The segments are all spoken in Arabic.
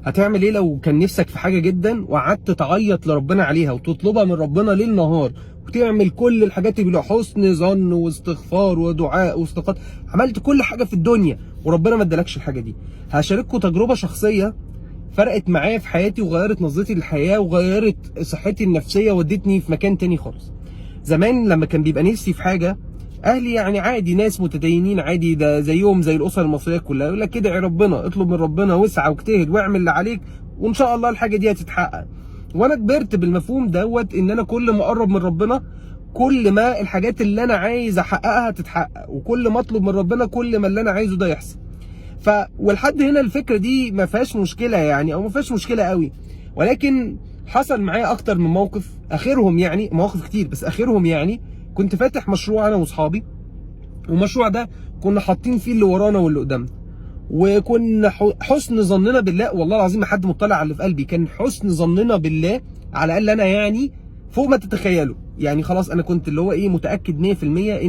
هتعمل ايه لو كان نفسك في حاجه جدا وقعدت تعيط لربنا عليها وتطلبها من ربنا ليل نهار وتعمل كل الحاجات اللي حسن ظن واستغفار ودعاء واستغفار، عملت كل حاجه في الدنيا وربنا ما ادالكش الحاجه دي؟ هشارككم تجربه شخصيه فرقت معايا في حياتي وغيرت نظرتي للحياه وغيرت صحتي النفسيه ودتني في مكان تاني خالص. زمان لما كان بيبقى نفسي في حاجه، اهلي يعني عادي، ناس متدينين عادي، ده زيهم زي الاسر المصريه كلها، يقول لك ادعي ربنا، اطلب من ربنا واسعى واجتهد واعمل اللي عليك وان شاء الله الحاجه دي هتتحقق. وانا كبرت بالمفهوم دوت، ان انا كل ما اقرب من ربنا كل ما الحاجات اللي انا عايز احققها تتحقق، وكل ما اطلب من ربنا كل ما اللي انا عايزه ده يحصل. ولحد هنا الفكره دي ما فيهاش مشكله يعني، او ما فيهاش مشكله قوي. ولكن حصل معايا اكتر من موقف، اخرهم يعني مواقف كتير بس اخرهم يعني كنت فاتح مشروع انا واصحابي، والمشروع ده كنا حاطين فيه اللي ورانا واللي قدامنا، وكنا حسن ظننا بالله، والله العظيم ما حد مطلع على اللي في قلبي، كان حسن ظننا بالله على الاقل انا يعني فوق ما تتخيلوا. يعني خلاص انا كنت اللي هو ايه متاكد 100%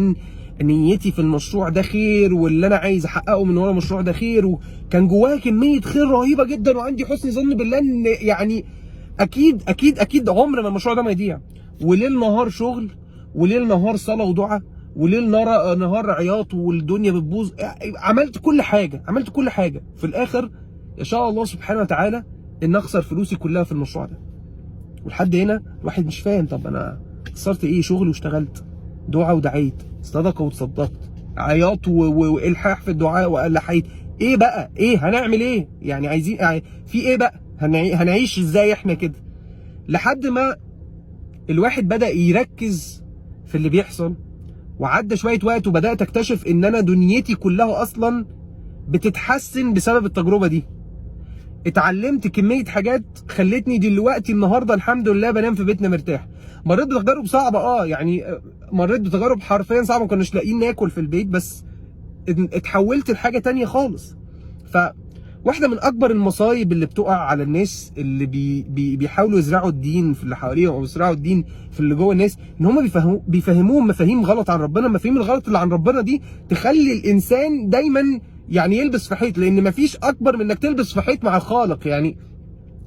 ان نيتي في المشروع ده خير، واللي انا عايز احققه من ورا المشروع ده خير، وكان جواها كميه خير رهيبه جدا، وعندي حسن ظن بالله ان يعني اكيد اكيد اكيد عمر ما المشروع ده ما يضيع. وليل نهار شغل، وليل نهار صلاه ودعاء، وليل نهار عياط والدنيا بتبوظ، عملت كل حاجه، عملت كل حاجه. في الاخر يشاء الله سبحانه وتعالى ان اخسر فلوسي كلها في المشروع ده. ولحد هنا الواحد مش فاهم، طب انا خسرت ايه؟ شغل واشتغلت، دعاء ودعيت، صدقه وتصدقت، عياط والحاح في الدعاء والحيت، ايه بقى؟ ايه هنعمل ايه؟ يعني عايزين في ايه بقى؟ هنعيش ازاي احنا كده؟ لحد ما الواحد بدأ يركز في اللي بيحصل، وعدى شويه وقت وبدات اكتشف ان انا دنيتي كلها اصلا بتتحسن بسبب التجربه دي. اتعلمت كميه حاجات خلتني دلوقتي النهارده الحمد لله بنام في بيتنا مرتاح. مريت بتجارب صعبه يعني مريت بتجارب حرفيا صعبه، ما كناش لاقيين ناكل في البيت، بس اتحولت لحاجه تانية خالص. واحده من اكبر المصايب اللي بتقع على الناس اللي بيحاولوا يزرعوا الدين في اللي حواليهم، او يزرعوا الدين في اللي جوه الناس، ان هم بيفهموهم مفاهيم غلط عن ربنا. المفاهيم الغلط اللي عن ربنا دي تخلي الانسان دايما يعني يلبس في حيط، لان مفيش اكبر من انك تلبس في حيط مع الخالق. يعني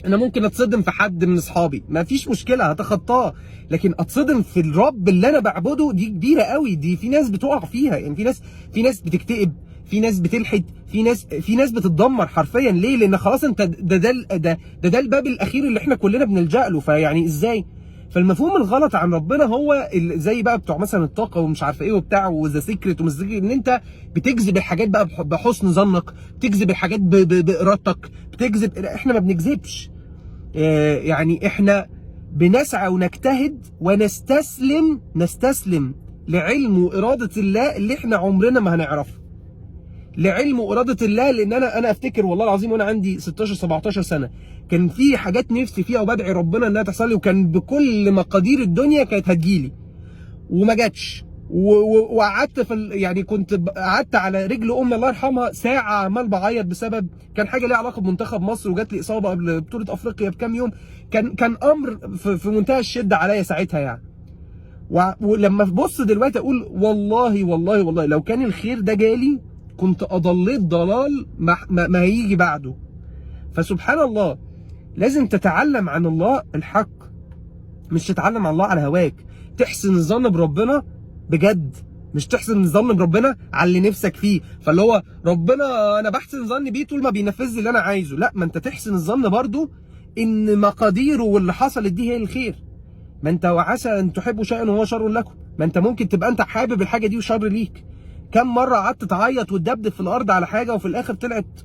انا ممكن اتصدم في حد من اصحابي، مفيش مشكله هتخطاه، لكن اتصدم في الرب اللي انا بعبده دي كبيره قوي. دي في ناس بتقع فيها، يعني في ناس بتكتئب، في ناس بتلحد، في ناس بتتدمر حرفيا. ليه؟ لان خلاص انت ده الباب الاخير اللي احنا كلنا بنلجأ له. فيعني ازاي؟ فالمفهوم الغلط عن ربنا هو زي بقى بتوع مثلا الطاقه ومش عارفه ايه وبتاع وذا سيكريت ومش سيكريت، ان انت بتجذب الحاجات بقى بحسن ظنك، بتجذب الحاجات بارادتك، بتجذب. احنا ما بنجذبش، يعني احنا بنسعى ونجتهد ونستسلم لعلم وإرادة الله اللي احنا عمرنا ما هنعرفه. لعلم وإرادة الله، لأن أنا أفتكر والله العظيم وأنا عندي 16 17 سنة كان في حاجات نفسي فيها وبدعي ربنا إنها تحصل لي، وكان بكل مقادير الدنيا كانت هتجيلي وما جاتش. وقعدت يعني كنت قعدت على رجل امي الله يرحمها ساعه عمال بعيط بسبب كان حاجه ليها علاقه بمنتخب مصر، وجات لي اصابه قبل بطوله افريقيا بكام يوم. كان امر في منتهى الشده عليا ساعتها يعني. ولما ببص دلوقتي اقول والله والله والله لو كان الخير ده جالي كنت اضليت ضلال ما هيجي بعده. فسبحان الله، لازم تتعلم عن الله الحق، مش تتعلم عن الله على هواك. تحسن الظن بربنا بجد، مش تحسن الظن بربنا على اللي نفسك فيه. فاللي هو ربنا انا بحسن ظني بيه طول ما بينفذ لي اللي انا عايزه، لا، ما انت تحسن الظن برضو ان مقاديره واللي حصلت دي هي الخير. ما انت وعسى ان تحبوا شيئا وهو شر لكم، ما انت ممكن تبقى انت حابب الحاجه دي وشر ليك. كم مره قعدت تعيط وتدبدب في الارض على حاجه وفي الاخر طلعت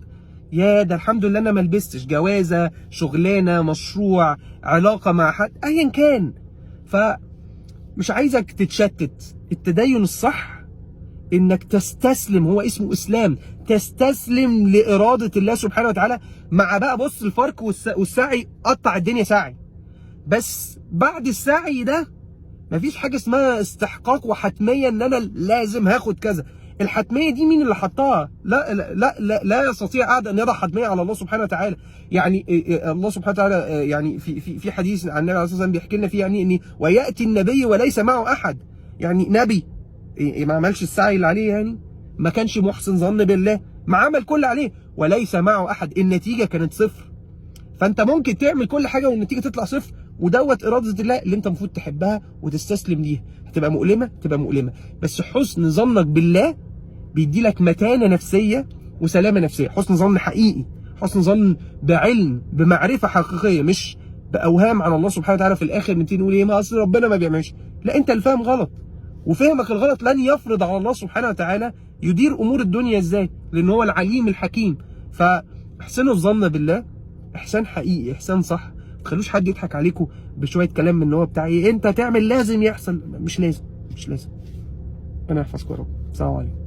يا ده الحمد لله انا ما لبستش، جوازه، شغلانه، مشروع، علاقه مع حد، ايا كان. فمش عايزك تتشتت. التدين الصح انك تستسلم، هو اسمه اسلام، تستسلم لاراده الله سبحانه وتعالى. مع بقى بص الفرق والسعي، قطع الدنيا سعي، بس بعد السعي ده مفيش حاجه اسمها استحقاق وحتميه ان انا لازم هاخد كذا. الحتميه دي مين اللي حطها؟ لا لا لا لا, لا يستطيع احد ان يضع حتميه على الله سبحانه وتعالى. يعني الله سبحانه وتعالى يعني في حديث عن النبي عليه الصلاه والسلام بيحكي لنا فيه يعني ان وياتي النبي وليس معه احد. يعني نبي ما عملش السعي اللي عليه، يعني ما كانش محسن ظن بالله، ما عمل كل عليه وليس معه احد، النتيجه كانت صفر. فانت ممكن تعمل كل حاجه والنتيجه تطلع صفر، ودوت اراده الله اللي انت المفروض تحبها وتستسلم ليها. هتبقى مؤلمه، تبقى مؤلمه، بس حسن ظنك بالله بيدي لك متانه نفسيه وسلامه نفسيه. حسن ظن حقيقي، حسن ظن بعلم، بمعرفه حقيقيه، مش باوهام عن الله سبحانه وتعالى. في الاخر نبتدي نقول ايه؟ ما اصل ربنا ما بيعملش. لا، انت اللي فاهم غلط، وفهمك الغلط لن يفرض على الله سبحانه وتعالى يدير امور الدنيا ازاي، لان هو العليم الحكيم. فاحسنوا الظن بالله احسان حقيقي، احسان صح. ما تخلوش حد يضحك عليكم بشويه كلام من هو بتاع ايه انت تعمل لازم يحصل. مش لازم، مش لازم. ربنا يحفظكم يا رب. السلام عليكم.